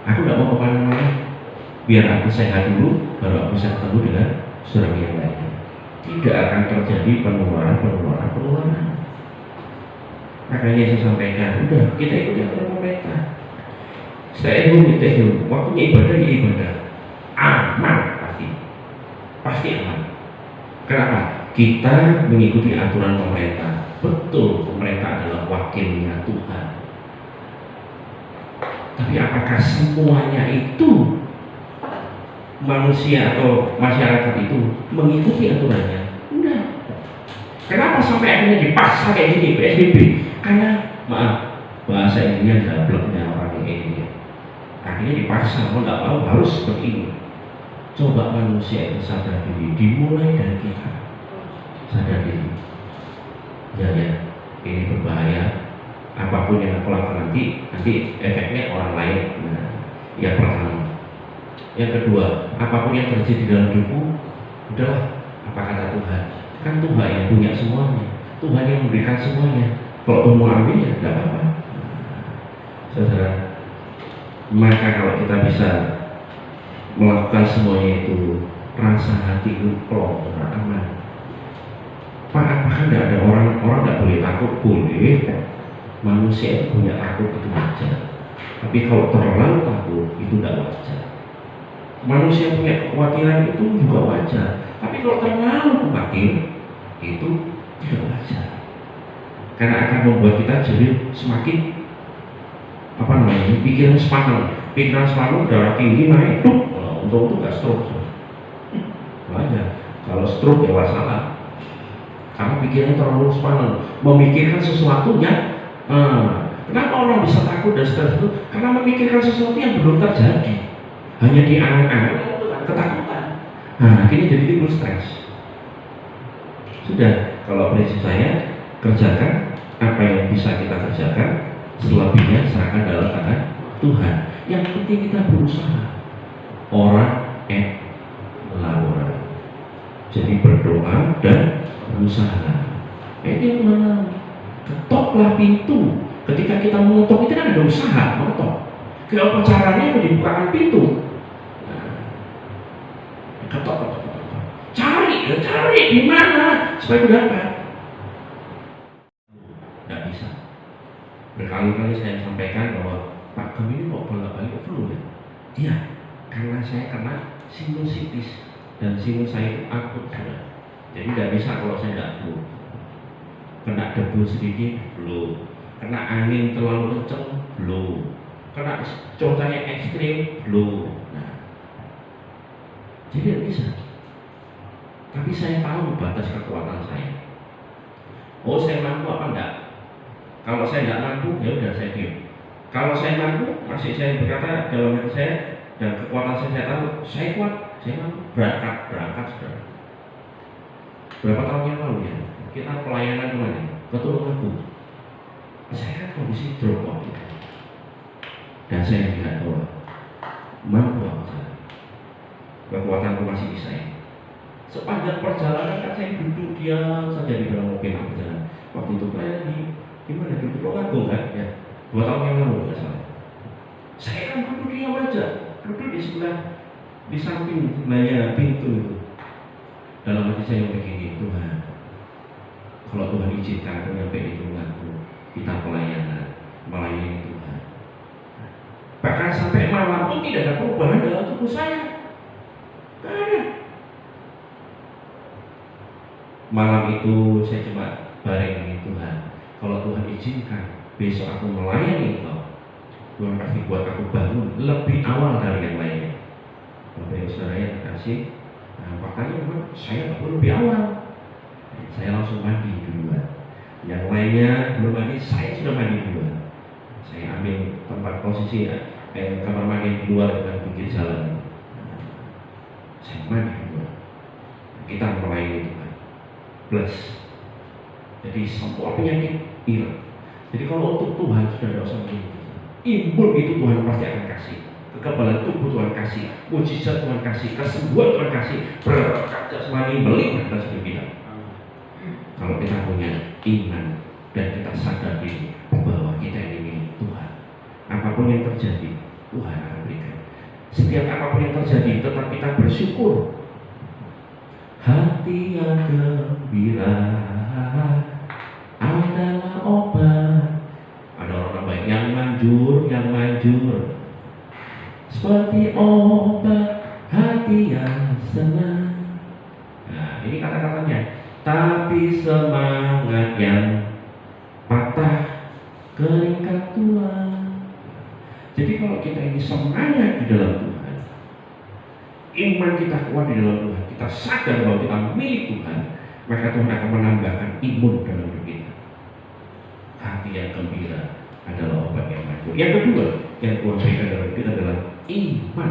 Aku tidak mau kemana-mana. Biar aku sehat dulu, baru aku bisa ketemu dengan saudara yang lainnya. Tidak akan terjadi penularan. Makanya saya sampaikan, udah kita ikuti aturan pemerintah. Saya itu, waktunya ibadah ya ibadah. Aman pasti aman. Kenapa? Kita mengikuti aturan pemerintah. Betul, pemerintah adalah wakilnya Tuhan. Tapi apakah semuanya itu manusia atau masyarakat itu mengikuti aturannya? Enggak. Kenapa sampai akhirnya dipaksa kayak gini PSBB? Karena maaf, bahasa Indonesia dableknya orang ini. Akhirnya dipaksa, mau nggak mau harus seperti ini. Coba manusia itu sadar diri, dimulai dari kita. Sadar diri. Ya, ini berbahaya. Apapun yang aku lakukan nanti efeknya orang lain. Nah, yang pertama. Yang kedua, apapun yang terjadi di dalam hidupmu, udahlah, apa kata Tuhan? Kan Tuhan yang punya semuanya, Tuhan yang memberikan semuanya. Kalau mau ambil ya tidak apa-apa. Saudara, maka kalau kita bisa melakukan semuanya itu, rasa hati itu plong, aman. Pak, apakah tidak ada orang tidak boleh takut? Boleh. Manusia itu punya takut itu wajar. Tapi kalau terlalu takut itu tidak wajar. Manusia punya kekhawatiran itu juga wajar. Tapi kalau terlalu khawatir itu tidak wajar. Karena akan membuat kita jadi semakin pikiran semangat, darah tinggi naik tuh. Untuk itu nggak stroke. Wajar. Kalau stroke ya masalah. Karena pikirannya terlalu semangat, memikirkan sesuatu yang kenapa orang bisa takut dan stres itu? Karena memikirkan sesuatu yang belum terjadi, hanya diangan-angan ketakutan. Nah, akhirnya jadi timbul stres. Sudah, kalau prinsip saya, kerjakan apa yang bisa kita kerjakan, selebihnya serahkan dalam tangan Tuhan. Yang penting kita berusaha. Ora et labora. Jadi berdoa dan berusaha. Ini mana? Ketoklah pintu. Ketika kita mengetok itu kan ada usaha mengetok. Kalau caranya dibukakan pintu. Nah, ketok. Cari di mana supaya dapat. Tidak bisa. Berkali-kali saya sampaikan bahwa Pak kami ini kok bolak-balik flu ya? Iya, karena saya kena sinusitis dan sinus saya itu akut sudah. Jadi tidak bisa kalau saya tidak flu. Kena debu sedikit, belum. Kena angin terlalu kencang, belum. Kena cuacanya ekstrim, belum. Nah, jadi tidak bisa. Tapi saya tahu batas kekuatan saya. Oh, saya mampu apa enggak? Kalau saya tidak mampu, ya udah saya diam. Kalau saya mampu, masih saya berkata dalam hati saya dan kekuatan saya tahu, saya kuat, saya mampu. Berangkat sudah. Berapa tahun yang lalu ya, kita pelayanan kemana? Ke Tulungagung. Saya kan kondisi drop waktu itu. Dan saya lihat bahwa mampu apa saya. Kekuatanku masih di saya. Sepanjang perjalanan kan saya duduk diam saja di dalam mobil perjalanan. Waktu itu pelayanan di mana? Di Tulungagung kan? Ya, 2 tahun yang lalu nggak salah. Saya kan duduk diam aja, duduk di sebelah, di samping sebelahnya pintu itu. Dalam hati saya begini, Tuhan, kalau Tuhan izinkan aku nyampe di rumahku, kita pelayanan, melayani Tuhan. Bahkan sampai malam pun tidak ada perubahan dalam tubuh saya. Tidak ada. Malam itu saya cuma bareng dengan Tuhan. Kalau Tuhan izinkan, besok aku melayani Engkau. Tuhan kasih buat aku bangun lebih awal dari yang lainnya. Bapak Ibu Saudara yang kasih, makanya memang saya nggak perlu lebih awal. Saya langsung mandi duluan. Yang lainnya belum mandi, saya sudah mandi duluan. Saya ambil tempat posisi kamar mandi di luar dengan pinggir jalan. Saya mandi duluan. Kita melayani Tuhan. Plus, jadi semua penyakit hilang. Jadi kalau untuk Tuhan sudah ada usaha ini, imun itu Tuhan pasti akan kasih. Kekebalan tubuh Tuhan kasih, mujizat Tuhan kasih, kesembuhan Tuhan kasih, berkat jasmani melimpah atas hidup kita. Kalau kita punya iman dan kita sadar diri bahwa kita ini milik Tuhan, apapun yang terjadi Tuhan akan berikan. Setiap apapun yang terjadi tetap kita bersyukur. Hati yang gembira adalah obat. Ada orang baik yang manjur, seperti obat hati yang senang. Nah, ini kata-katanya. Tapi semangat yang patah keringkat tulang. Jadi kalau kita ini semangat di dalam Tuhan, iman kita kuat di dalam Tuhan, kita sadar bahwa kita milik Tuhan, maka Tuhan akan menambahkan imun dalam hidup kita. Hati yang gembira adalah obat yang manjur. Yang kedua yang Tuhan berikan dalam hidup kita adalah iman.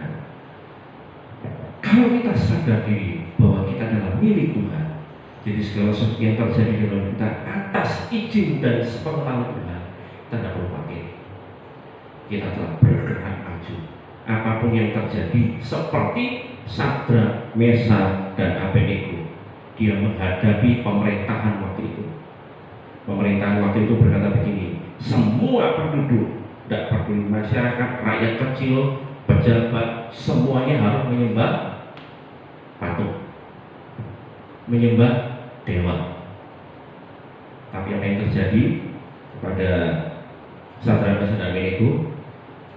Nah, kalau kita sadar diri bahwa kita adalah milik Tuhan, jadi segala sesuatu yang terjadi dalam kita atas izin dan sepengetahuan Tuhan, kita tidak perlu pakai. Kita telah bergerak maju. Apapun yang terjadi, seperti Sadrak, Mesak, dan Abednego, dia menghadapi pemerintahan waktu itu. Pemerintahan waktu itu berkata begini, semua penduduk, tidak peduli masyarakat, rakyat kecil, pejabat, semuanya harus menyembah patung, menyembah dewa. Tapi apa yang terjadi kepada Sadrak, Mesak, dan Abednego?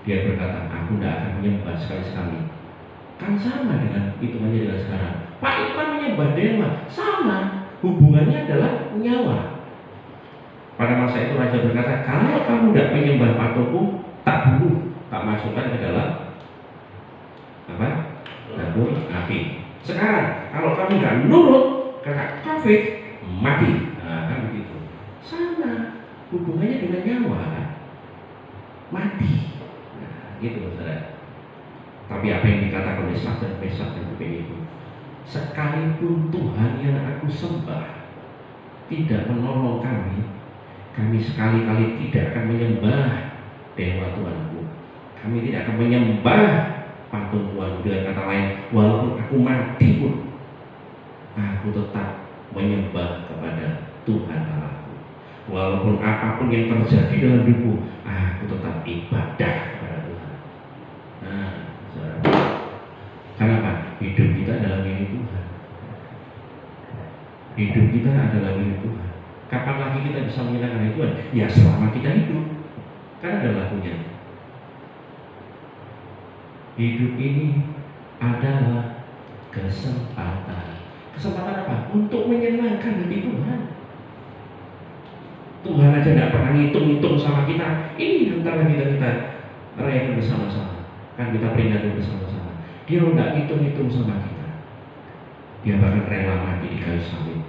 Dia berkata, aku tidak akan menyembah sekali-sekali. Kan sama dengan hitungannya dengan sekarang. Pak, itu kan menyembah dewa. Sama, hubungannya adalah nyawa. Pada masa itu raja berkata, kalau kamu tidak menyembah patungku, tak bunuh, tak masukkan ke dalam apa? Dapur api. Sekarang, kalau kamu tidak nurut, kena COVID, mati. Nah, kan begitu. Sama, hubungannya dengan nyawa, mati. Nah, gitu saudara. Tapi apa yang dikatakan oleh Sadrak, Mesak, dan Abednego, sekalipun Tuhan yang aku sembah tidak menolong kami, kami sekali-kali tidak akan menyembah dewa Tuhanku. Kami tidak akan menyembah patung Tuhan. Dengan kata lain, walaupun aku mati pun, aku tetap menyembah kepada Tuhan Allahku. Walaupun apapun yang terjadi dalam hidupku, aku tetap ibadah kepada Tuhan. Nah, saudara, kenapa? Hidup kita adalah milik Tuhan. Hidup kita adalah milik Tuhan. Kapan lagi kita bisa menyenangkan Tuhan? Ya selama kita hidup. Kan ada lagunya. Hidup ini adalah kesempatan. Kesempatan apa? Untuk menyenangkan hati Tuhan. Tuhan aja tidak pernah ngitung-ngitung sama kita. Ini antara kita rayakan bersama-sama. Kan kita peringati bersama-sama. Dia tidak ngitung-ngitung sama kita. Dia bahkan rela mati di kayu salib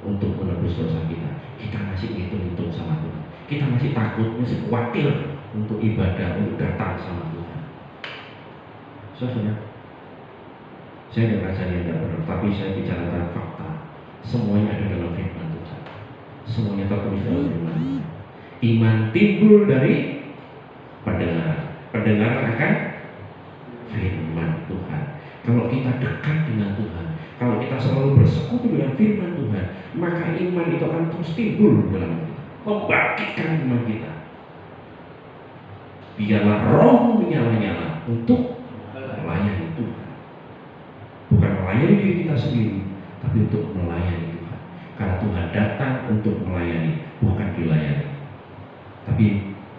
untuk menebus dosa kita. Kita masih hitung-hitung sama Tuhan. Kita masih takut, masih khawatir untuk ibadah, untuk datang sama Tuhan. Saudara, saya tidak belajar yang tidak benar, tapi saya bicara tentang fakta. Semuanya ada dalam firman Tuhan. Semuanya tertulis dalam firman. Iman timbul dari pendengaran. Pendengaran akan firman Tuhan. Kalau kita dekat dengan Tuhan, kalau kita selalu bersekutu dengan firman Tuhan, maka iman itu akan terus timbul dalam kita, membangkitkan iman kita. Biarlah roh menyala-nyala untuk melayani Tuhan. Bukan melayani diri kita sendiri, tapi untuk melayani Tuhan. Karena Tuhan datang untuk melayani, bukan dilayani. Tapi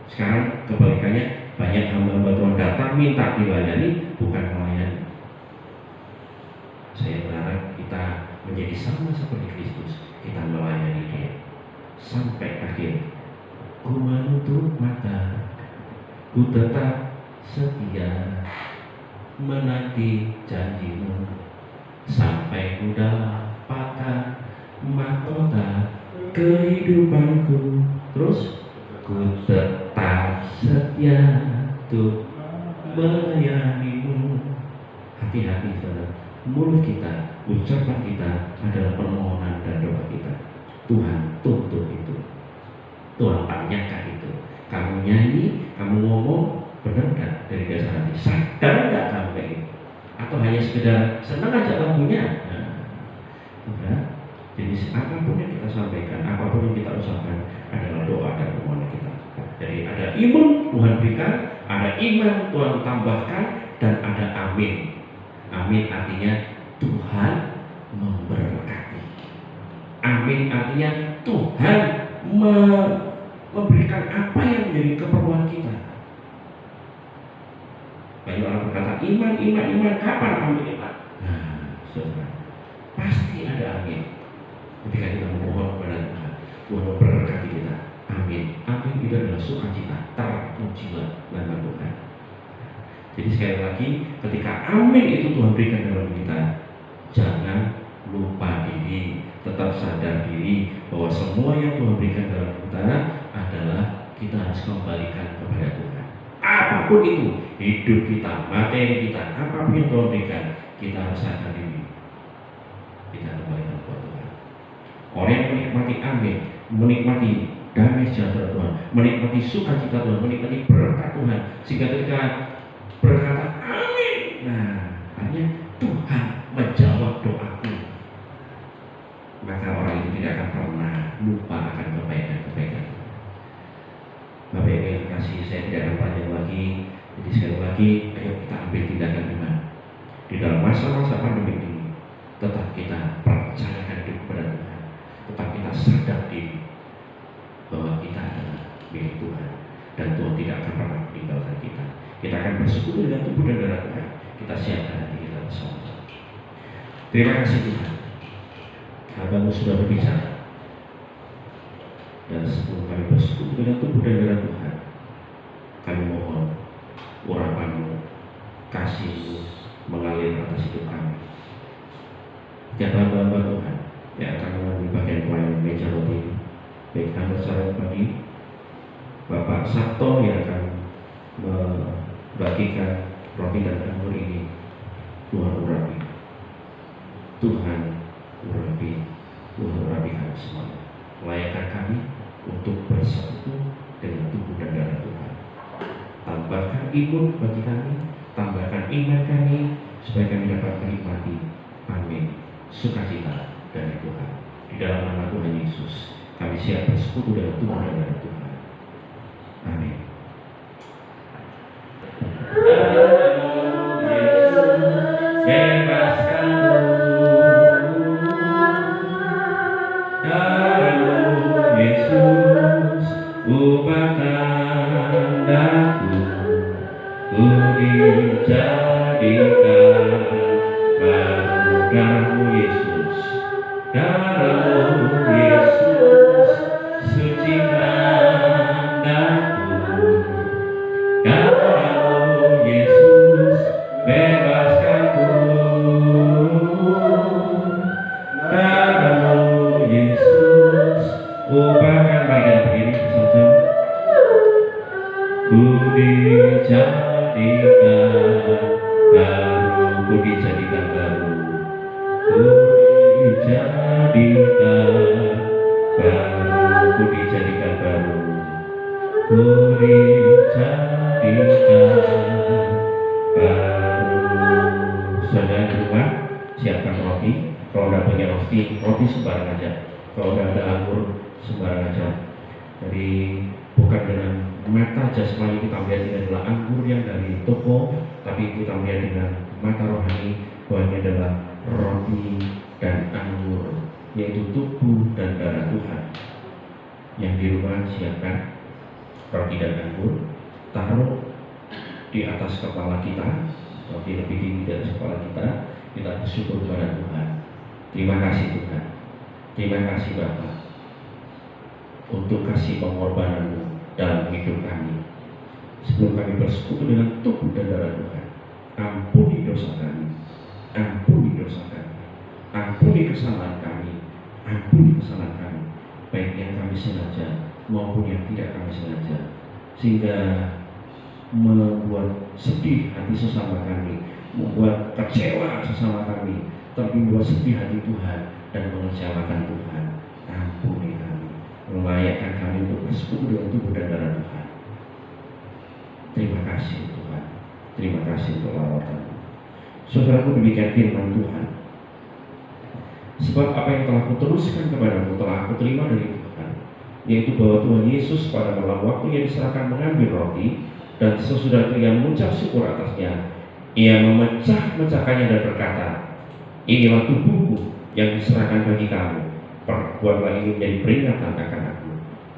sekarang kebalikannya, banyak hamba-hamba Tuhan datang minta dilayani, bukan melayani. Saya berharap kita menjadi sama seperti Kristus, kita melayani Dia sampai akhir. Ku menutup mata, ku tetap setia menanti janjimu sampai ku dapatkan mahkota kehidupanku. Terus ku tetap setia untuk melayanimu. Hati-hati saudara, mulut kita, ucapan kita adalah permohonan dan doa kita. Tuhan tuntut itu, Tuhan tanyakan itu. Kamu nyanyi, kamu ngomong, benar nggak dari dasar hati? Sadar nggak kamu kayak gitu? Atau hanya sekedar senang aja lagunya? Nah, jadi apapun yang kita sampaikan, apapun yang kita usahakan adalah doa dan permohonan kita. Jadi ada iman Tuhan berikan, ada iman Tuhan tambahkan, dan ada amin. Amin artinya Tuhan memberkati. Amin artinya Tuhan memberikan apa yang menjadi keperluan kita. Banyak orang berkata iman, kapan amin iman? Nah, saudara, pasti ada amin. Ketika kita memohon kepada Tuhan, Tuhan memberkati kita. Amin. Amin itu adalah sukacita, terpujilah nama Tuhan. Jadi sekali lagi, ketika amin itu Tuhan berikan dalam kita, jangan lupa diri, tetap sadar diri bahwa semua yang Tuhan berikan dalam kita adalah kita harus kembalikan kepada Tuhan. Apapun itu, hidup kita, materi kita, apapun yang Tuhan berikan, kita harus sadar diri. Kita kembalikan kepada Tuhan. Orang yang menikmati amin, menikmati damai sejahtera Tuhan, menikmati sukacita Tuhan, menikmati berkat Tuhan, sehingga ketika berkata amin, nah artinya Tuhan menjawab doaku, maka orang itu tidak akan pernah lupa akan kebaikan-kebaikan. Bapak Ibu yang kasih, saya tidak akan panjang lagi. Jadi sekali lagi, ayo kita ambil tindakan iman di dalam masa-masa pandemi ini. Tetap kita percayakan hidup kepada Tuhan, tetap kita sadar diri bahwa kita adalah milik Tuhan dan Tuhan tidak akan pernah meninggalkan kita. Kita akan bersekutu dengan tubuh dan darah Tuhan. Kita siapkan hati kita bersama. Terima kasih Tuhan, Hamba-Mu sudah berbicara, dan sebelum kami bersekutu dengan tubuh dan darah Tuhan, kami mohon urapan-Mu, kasih-Mu mengalir atas hidup kami. Setiap hamba-hamba Tuhan yang akan mengambil bagian pelayanan meja roti ini, baik hamba secara pribadi, Bapak Sabto yang akan membagikan roti dan anggur ini, Tuhan urapi, Tuhan urapi, Tuhan urapi kami semuanya. Layakkan kami untuk bersekutu dengan tubuh dan darah Tuhan. Tambahkan imun bagi kami, tambahkan iman kami, supaya kami dapat menikmati amin sukacita dari Tuhan. Di dalam nama Tuhan Yesus, kami siap bersekutu dengan tubuh dan darah Tuhan. Amin. Saudara di rumah, siapkan roti. Kalau udah punya roti sembarang aja. Kalau udah ada anggur, sembarang aja. Jadi bukan dengan mata jasmani kita melihat ini adalah anggur yang dari toko, tapi kita melihat dengan mata rohani bahwa ini adalah roti dan anggur yaitu tubuh dan darah Tuhan. Yang di rumah siapkan roti dan anggur, taruh di atas kepala kita, roti lebih tinggi dari kepala kita bersyukur kepada Tuhan. Terima kasih Tuhan, terima kasih Bapa untuk kasih pengorbanan-Mu dalam hidup kami. Sebelum kami bersekutu dengan tubuh dan darah Tuhan, ampuni dosa kami, ampuni dosa kami, ampuni kesalahan kami, ampuni kesalahan kami, baik yang kami sengaja maupun yang tidak kami sengaja, sehingga membuat sedih hati sesama kami, membuat kecewa sesama kami, tapi membuat sedih hati Tuhan dan mengecewakan Tuhan. Ampuni kami, melayakkan kami untuk bersekutu dengan tubuh dan darah Tuhan. Terima kasih Tuhan, terima kasih untuk lawatan. Saudaraku, demikian firman Tuhan. Sebab apa yang telah kuteruskan kepadamu telah aku terima dari Tuhan, yaitu bahwa Tuhan Yesus pada malam waktu yang diserahkan mengambil roti, dan sesudah itu ia mengucap syukur atasnya, ia memecah-mecahkannya dan berkata, inilah tubuhku yang diserahkan bagi kamu, perbuatlah ini menjadi peringatan akan aku.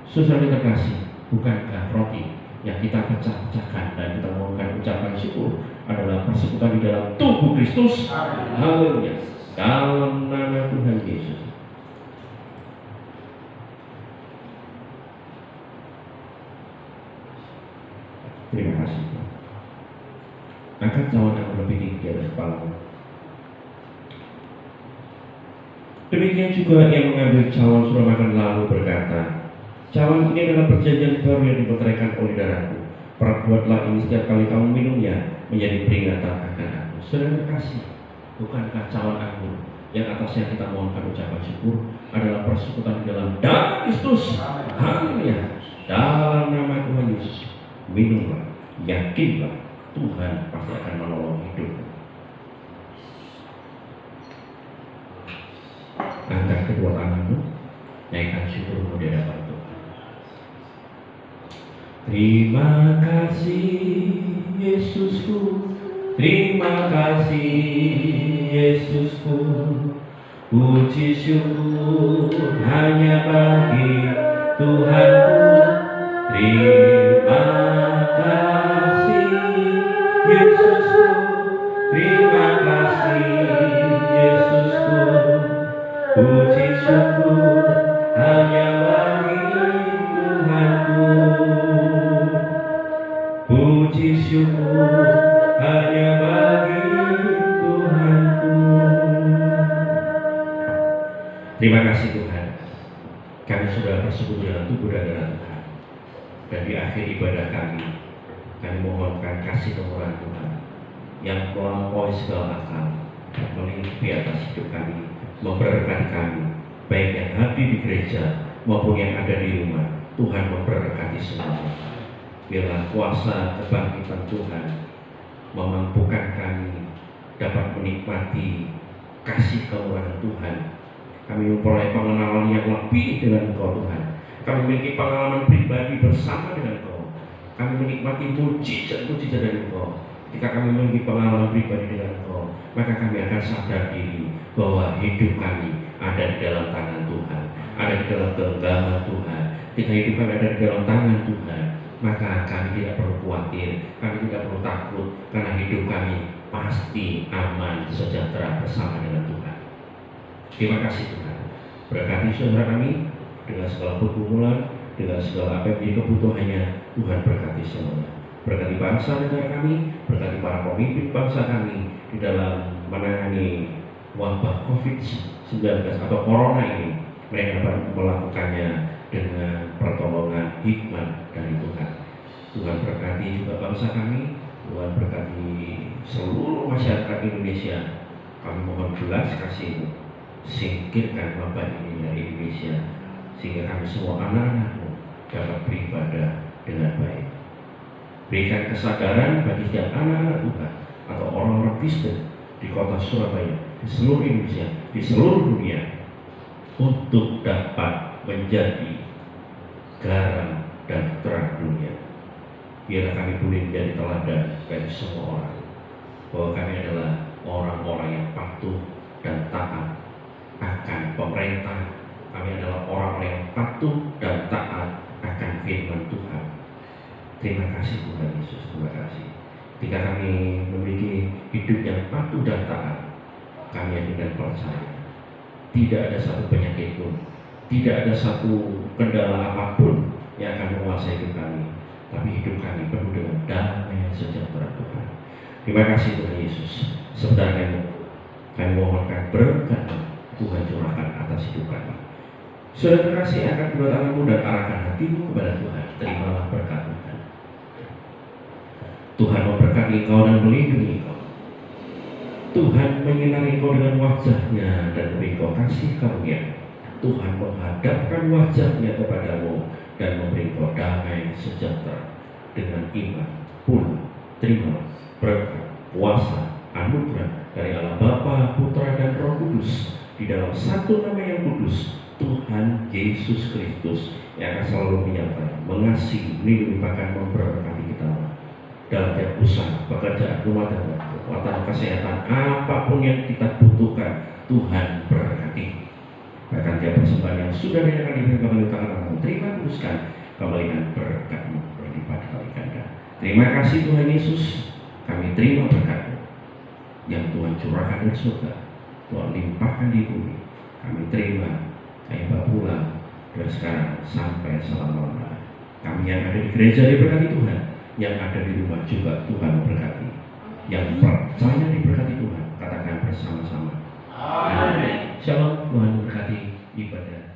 Saudara terkasih, bukankah roti yang kita pecah-pecahkan dan kita mohonkan ucapan syukur adalah persekutuan di dalam tubuh Kristus? Haleluya. Dalam nama Tuhan Yesus. Terima kasih. Angkat cawan yang lebih tinggi di atas kepala. Demikian juga ia mengambil cawan sudah makan lalu berkata, cawan ini adalah perjanjian baru yang dimeteraikan oleh darahku. Perbuatlah ini setiap kali kamu minumnya menjadi peringatan akan aku. Saudara kasih, bukankah cawan anggur yang atasnya kita mohonkan ucapan syukur adalah persekutuan di dalam darah Kristus? Haleluya. Dalam nama Tuhan Yesus, minumlah, yakinlah Tuhan pasti akan menolong hidupmu. Angkat kedua tanganmu, naikkan syukurmu di hadapan Tuhan. Terima kasih Yesusku, terima kasih Yesusku, puji syukur hanya bagi Tuhanku. Terima kasih Yesusku, terima kasih Yesusku, puji syukur hanya bagi Tuhanku. Puji syukur hanya bagi Tuhanku. Terima kasih Tuhan, kami sudah bersekutu dengan tubuh dan darah Tuhan. Dan di akhir ibadah kami mohonkan kasih kemurahan Tuhan yang melampaui segala akal, melingkupi atas hidup kami, memberkati kami, baik yang hadir di gereja maupun yang ada di rumah. Tuhan memberkati semuanya. Biarlah kuasa kebangkitan Tuhan memampukan kami dapat menikmati kasih kemurahan Tuhan. Kami memperoleh pengenalan yang lebih dengan Engkau Tuhan. Kami memiliki pengalaman pribadi bersama dengan Engkau. Kami menikmati mujizat-mujizat dari Engkau. Ketika kami memiliki pengalaman pribadi dengan Engkau, maka kami akan sadar diri bahwa hidup kami ada di dalam tangan Tuhan, ada di dalam genggaman Tuhan. Ketika hidup kami ada di dalam tangan Tuhan, maka kami tidak perlu khawatir, kami tidak perlu takut, karena hidup kami pasti aman, sejahtera bersama dengan Tuhan. Terima kasih Tuhan. Berkati saudara kami dengan segala pergumulan, dengan segala apa yang menjadi kebutuhannya. Tuhan berkati semuanya. Berkati bangsa negara kami, berkati para pemimpin bangsa kami di dalam menangani wabah COVID-19 atau Corona ini. Mereka dapat melakukannya dengan pertolongan hikmat dari Tuhan. Tuhan berkati juga bangsa kami, Tuhan berkati seluruh masyarakat Indonesia. Kami mohon belas kasih-Mu, singkirkan wabah ini dari Indonesia, sehingga kami semua anak-anak-Mu dapat beribadah dengan baik. Berikan kesadaran bagi setiap anak-anak Tuhan atau orang-orang Kristen di kota Surabaya, di seluruh Indonesia, di seluruh dunia, untuk dapat menjadi garam dan terang dunia. Biarlah kami boleh menjadi teladan bagi semua orang, bahwa kami adalah orang-orang yang patuh dan taat akan pemerintah. Kami adalah orang yang patuh dan taat akan firman Tuhan. Terima kasih Tuhan Yesus, terima kasih. Ketika kami memiliki hidup yang patuh dan taat, kami dengan percaya tidak ada satu penyakit pun, tidak ada satu kendala apapun yang akan menguasai hidup kami, tapi hidup kami penuh dengan damai sejahtera Tuhan. Terima kasih Tuhan Yesus. Sebentar kami mohonkan berkat Tuhan curahkan atas hidup kami. Saudara terkasih, angkat kedua tanganmu dan arahkan hatimu kepada Tuhan. Terimalah berkat Tuhan. Tuhan memberkati engkau dan melindungi engkau. Tuhan menyinari engkau dengan wajah-Nya dan memberi engkau kasih karunia. Tuhan menghadapkan wajah-Nya kepadamu dan memberi engkau damai sejahtera. Dengan iman pula terimalah berkat, kuasa, anugerah dari Allah Bapa, Putra dan Roh Kudus di dalam satu nama yang kudus, Tuhan Yesus Kristus, yang akan selalu menyertai, mengasihi, melindungi, bahkan memberkati kita dalam tiap usaha, pekerjaan, rumah tangga, kekuatan, kesehatan, apapun yang kita butuhkan, Tuhan berkati. Bahkan tiap persembahan yang sudah diadakan di kembali tangan, terima kuduskan, kembalikan berkat-Mu berlipat kali ganda. Terima kasih Tuhan Yesus, kami terima berkat-Mu yang Tuhan curahkan dari surga, Tuhan limpahkan di bumi. Kami terima, kami bawa pulang dari sekarang sampai selama-lamanya. Kami yang ada di gereja diberkati Tuhan, yang ada di rumah juga Tuhan memberkati. Yang percaya diberkati Tuhan, katakan bersama-sama. Amin. Shalom, Tuhan memberkati ibadah.